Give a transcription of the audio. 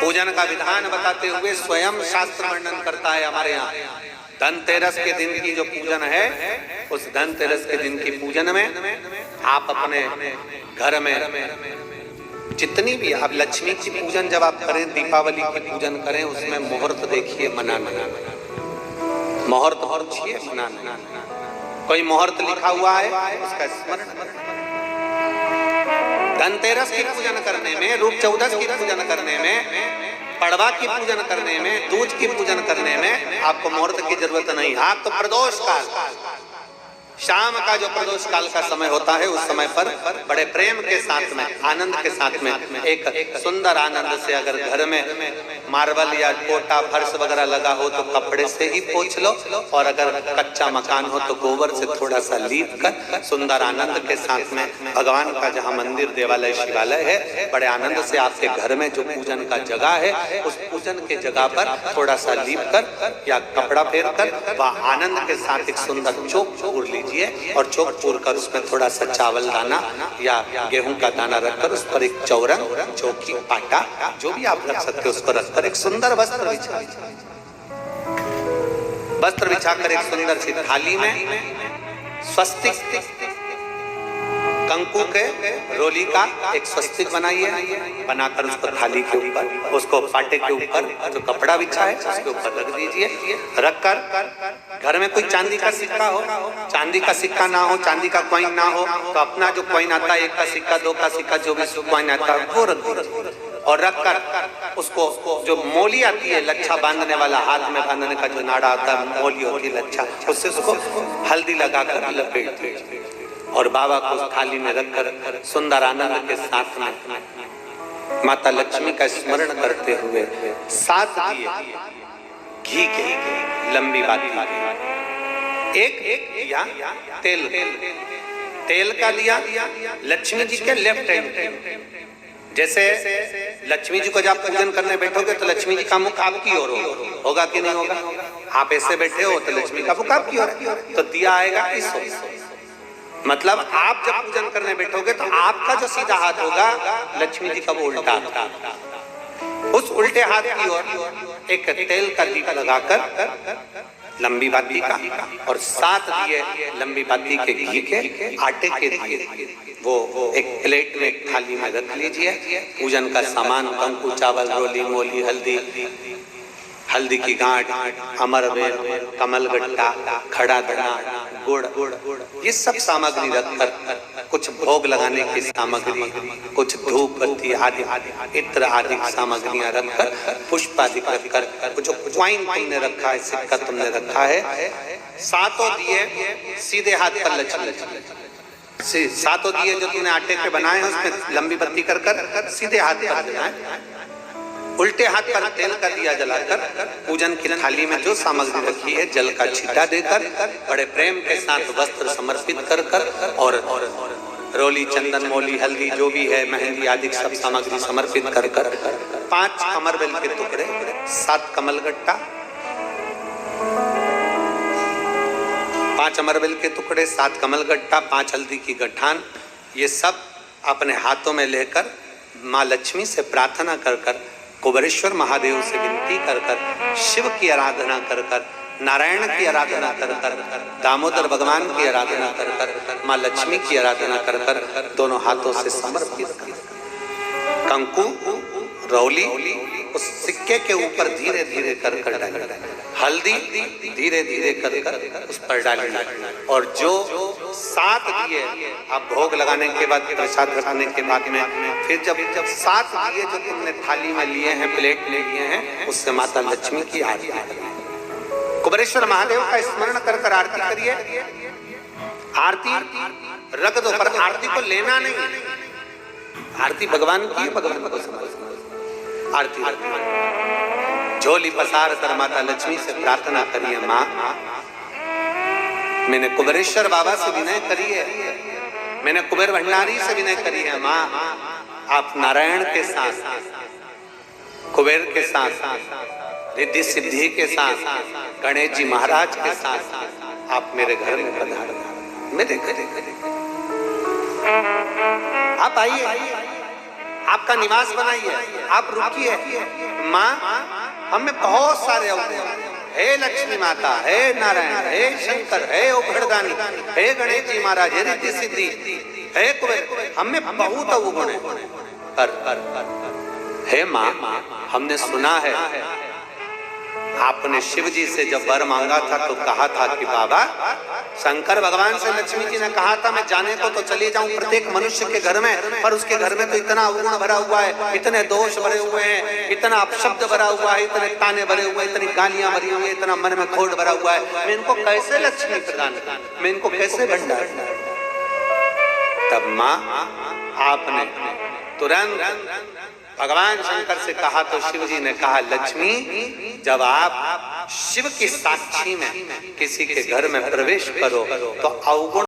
पूजन का विधान बताते हुए स्वयं शास्त्र वर्णन करता है हमारे यहाँ। धनतेरस के दिन की जो पूजन है, उस धनतेरस के दिन की पूजन में आप अपने घर में जितनी भी आप लक्ष्मी की पूजन जब आप करें, दीपावली की पूजन करें, उसमें मुहूर्त देखिए, मनाना मुहूर्त पूछिए, मनाना। कोई मुहूर्त लिखा हुआ है उसका स्मरण। धनतेरस की पूजन करने में, रूप चौदस की पूजन करने में, पड़वा की पूजन करने में, दूज की पूजन करने में आपको मुहूर्त की जरूरत नहीं। आप तो प्रदोष काल, शाम का जो प्रदोष काल का समय होता है, उस समय पर बड़े प्रेम के साथ में, आनंद के साथ में, एक सुंदर आनंद से अगर घर में मार्बल या कोटा फर्श वगैरह लगा हो तो कपड़े से ही पोंछ लो, और अगर कच्चा मकान हो तो गोबर से थोड़ा सा लीप कर सुंदर आनंद के साथ में भगवान का जहाँ मंदिर, देवालय, शिवालय है, बड़े आनंद से आपके घर में जो पूजन का जगह है, उस पूजन के जगह पर थोड़ा सा लीप कर या कपड़ा फेर कर वह आनंद के साथ एक सुंदर चौक पूर लीजिए, और चौक पूर कर उसमें थोड़ा सा चावल दाना या गेहूं का दाना रखकर उस पर एक चौरंग, चौकी, पाटा, जो भी आप रख सकते हो उसको रखकर एक सुंदर वस्त्र बिछाकर एक सुंदर सी थाली में स्वस्तिक कंकु के रोली का एक स्वस्तिक बनाइए, बनाकर उसको थाली के ऊपर, उसको पाटे के ऊपर जो कपड़ा बिछा है उसके ऊपर रख दीजिए। रखकर घर में कोई चांदी का सिक्का हो, चांदी का सिक्का ना हो, चांदी का कॉइन ना हो, तो अपना जो कॉइन आता है, 1 का सिक्का, 2 का सिक्का, जो भी कॉइन आता है वो रख दीजिए। और रखकर उसको जो मोली आती है, लच्छा बांधने वाला, हाथ में बांधने का जो नाड़ा आता है, मोली होती है लच्छा, उससे उसको हल्दी लगाकर लपेट दीजिए और बाबा को उस थाली में रखकर सुंदर आनंद के साथ में माता लक्ष्मी का स्मरण करते हुए 7 दिए घी के, लंबी बाती, एक दिया तेल का दिया लक्ष्मी जी के लेफ्ट हैंड। जैसे लक्ष्मी जी को जब पूजन करने बैठोगे तो लक्ष्मी जी का मुख आपकी ओर होगा कि नहीं होगा? आप ऐसे बैठे हो तो लक्ष्मी का मुख आपकी ओर, तो दिया आएगा इस ओर। मतलब आप जब पूजन करने बैठोगे तो आपका जो सीधा हाथ होगा, लक्ष्मी जी का वो उल्टा हाथ, उस उल्टे हाथ की ओर एक तेल का दीप लगाकर लंबी बाती का, और 7 दिए लंबी बाती के घी के, आटे के दिए, वो एक प्लेट में, एक थाली में रख लीजिए। पूजन का सामान, कंकु, चावल, रोली, मोली, हल्दी की गांठ, अमरवेल, कमलगट्टा, खड़ा धना, गुड़, ये सब सामग्री रखकर, कुछ भोग लगाने की सामग्री, कुछ धूप बत्ती आदि इत्र आदि सामग्रियां रखकर, पुष्प आदि रखकर, जो कॉइन तुमने रखा है, सिक्का तुमने रखा है, 7 दिए सीधे हाथ पर लक्ष्मी, 7 दिए जो तुमने आटे के बनाए हैं उसमें लंबी बत्ती कर सीधे हाथ पर बनाए, उल्टे हाथ पर तेल का दिया जलाकर पूजन की थाली में जो सामग्री रखी है जल का छींटा देकर, बड़े प्रेम के साथ वस्त्र समर्पित कर और रोली, चंदन, मोली, हल्दी जो भी है, मेहंदी आदि सब सामग्री समर्पित कर 5 अमरवेल के टुकड़े, 7 कमलगट्टा, 5 अमरवेल के टुकड़े, 7 कमलगट्टा, 5 हल्दी की गठान, ये सब अपने हाथों में लेकर माँ लक्ष्मी से प्रार्थना कर कुबेरेश्वर महादेव से विनती कर शिव की आराधना कर नारायण की आराधना कर दामोदर भगवान की आराधना कर माँ लक्ष्मी की आराधना कर दोनों हाथों से समर्पित कंकु, रौली उस सिक्के के ऊपर धीरे धीरे कर डालना, हल्दी धीरे धीरे कर उस पर डालना, और जो 7 दिए आप भोग लगाने के बाद, प्रसाद रखने के बाद में, फिर जब 7 दिए जो तुमने थाली में लिए हैं, प्लेट में लिए हैं, उससे माता लक्ष्मी की आरती करिए, कुबेरेश्वर महादेव का स्मरण कर आरती करिए। आरती रख दो, पर आरती को लेना नहीं, आरती भगवान की, भगवान को समझना। आरती झोली पसार कर माता लक्ष्मी से प्रार्थना करिए, माँ मैंने कुबेरेश्वर बाबा से विनय करी है, मैंने कुबेर भंडारी से विनय करी है, माँ आप नारायण के साथ, कुबेर के साथ, रिद्धि सिद्धि के साथ, गणेश जी महाराज के साथ आप मेरे घर में पधारो, मेरे घर आप आइए, आपका निवास बनाइए, आप रुकिए। माँ हम में बहुत सारे अवगुण, हे लक्ष्मी माता, हे नारायण, हे शंकर, हे औघड़दानी, हे गणेश जी महाराज, हे रिद्धि सिद्धि, हे कुबेर, हम में बहुत अवगुण है। हे माँ हमने सुना है आपने शिव जी से जब वर मांगा था तो कहा था कि बाबा, शंकर भगवान से लक्ष्मी जी ने कहा था मैं जाने को तो चली जाऊं प्रत्येक मनुष्य के घर में, पर उसके घर में तो इतना अवगुण भरा हुआ है, इतने दोष भरे हुए हैं, इतना अपशब्द भरा हुआ है, इतने ताने भरे हुए, इतनी गालियां भरी हुई है, इतना मन में खोट भरा हुआ है, मैं इनको कैसे लक्ष्मी प्रदान करूं, मैं इनको कैसे भंडार। तब माँ आपने तुरंत भगवान शंकर से कहा तो शिव जी ने कहा, लक्ष्मी जब आप शिव की साक्षी में किसी के घर में प्रवेश करो तो अवगुण